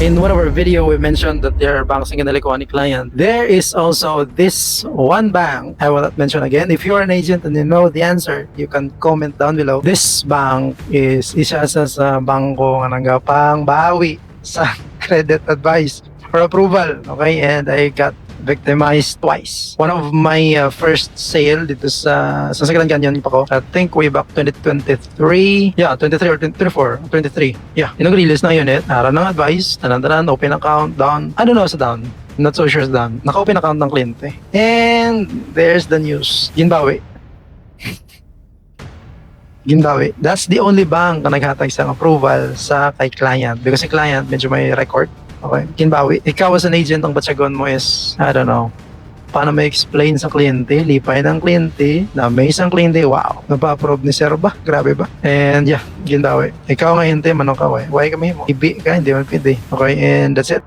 in one of our video, we mentioned that there are banks in Kinalikuan ni client. There is also this one bank. I will not mention again. If you're an agent and you know the answer, you can comment down below. This bank is isa sa bangko nga nanggapang bawi sa credit advice for approval. Okay, and I got victimized twice. One of my first sale dito sa Saglan Canyon pa ko. I think way back 2023. Yeah, 23 or 24. 23. Yeah. Inag-release na unit. Ara ng advice. Tanan-tanan. Open account. Down. I don't know sa down. Not so sure sa down. Naka-open account ng kliyente. And there's the news. Ginbawi. Ginbawi. That's the only bank na naghatag sa approval sa kay client. Because si client medyo may record. Okay, Ginbawi. Ikaw as an agent, ang batsagon mo is, I don't know, paano may explain sa kliyente, lipay ng kliyente, na-amaze ang kliyente, wow, napa-approve ni sir ba? Grabe ba? And yeah, Ginbawi. Ikaw nga hinte, manong ka, why kami mo? Ibi ka, hindi man pwede. Okay, and that's it.